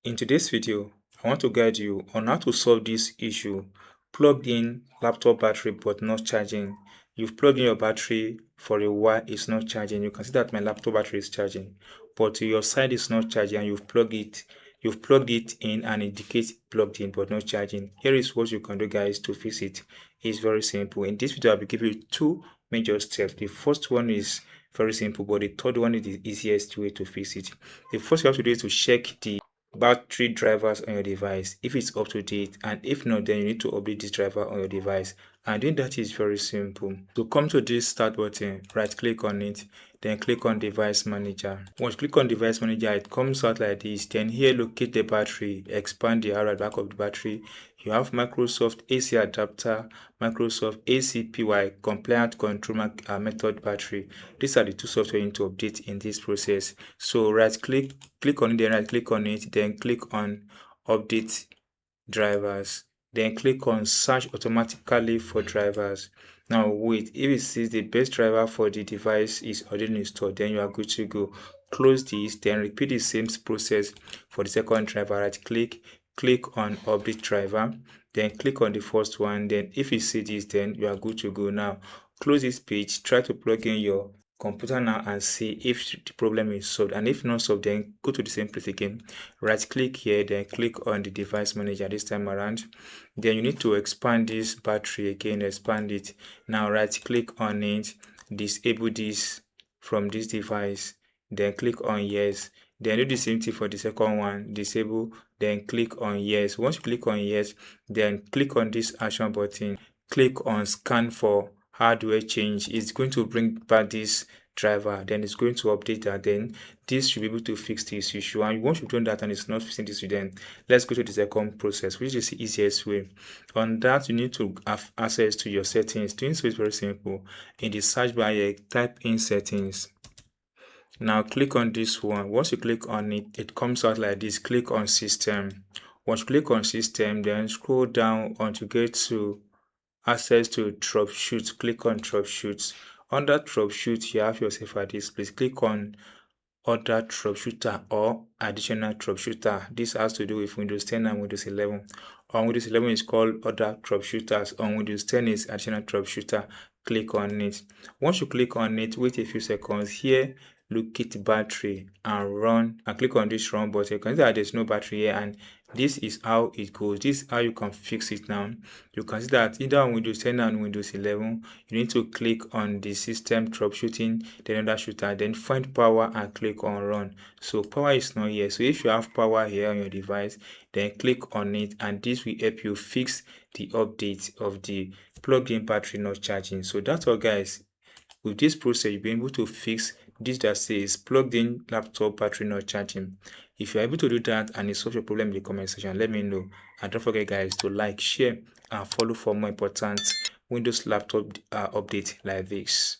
In today's video, I want to guide you on how to solve this issue. Plugged in laptop battery but not charging. You've plugged in your battery for a while, it's not charging. You can see that my laptop battery is charging, but your side is not charging and you've plugged it in and it indicates plugged in but not charging. Here is what you can do, guys, to fix it. It's very simple. In this video, I'll be giving you two major steps. The first one is very simple, but the third one is the easiest way to fix it. The first you have to do is to check the battery drivers on your device if it's up to date, and if not, then you need to update this driver on your device. And doing that is very simple. To come to this start button, right click on it, then click on device manager. Once you click on device manager, it comes out like this. Then here, locate the battery, expand the arrow at the back of the battery. You have Microsoft AC adapter, Microsoft ACPY compliant control method battery. These are the two software you need to update in this process. So right click on it, then right click on it, then click on update drivers, then click on search automatically for drivers. Now wait, if it says the best driver for the device is already installed, then you are good to go. Close this, then repeat the same process for the second driver. Right click on update driver, then click on the first one. Then if you see this, then you are good to go. Now close this page, try to plug in your computer now and see if the problem is solved, and if not solved, then go to the same place again, right click here, then click on the device manager this time around. Then you need to expand this battery again, expand it. Now right click on it, disable this from this device, then click on yes. Then do the same thing for the second one, disable, then click on yes. Once you click on yes, then click on this action button, click on scan for hardware change. It's going to bring back this driver, then it's going to update that. Then this should be able to fix this issue. And once you've done that and it's not fixing this, then let's go to the second process, which is the easiest way. On that, you need to have access to your settings. Doing so is very simple. In the search bar here, type in settings. Now click on this one. Once you click on it, it comes out like this. Click on system. Once you click on system, then scroll down until you get to access to troubleshoot. Click on troubleshoot. Under troubleshoot, you have yourself at this place. Click on other troubleshooter or additional troubleshooter. This has to do with Windows 10 and Windows 11. On Windows 11 is called other troubleshooters. On Windows 10 is additional troubleshooter. Click on it. Once you click on it, wait a few seconds. Here, locate battery and run, and click on this run button. You can see that there's no battery here, and this is how it goes. This is how you can fix it now. You can see that either on Windows 10 and Windows 11, you need to click on the system troubleshooting, then other shooter, then find power and click on run. So power is not here. So if you have power here on your device, then click on it, and this will help you fix the update of the plug-in battery not charging. So that's all, guys. With this process, you'll be able to fix this that says plugged in laptop battery not charging. If you're able to do that and it solves your problem in the comment section, let me know. And don't forget, guys, to like, share, and follow for more important Windows laptop update like this.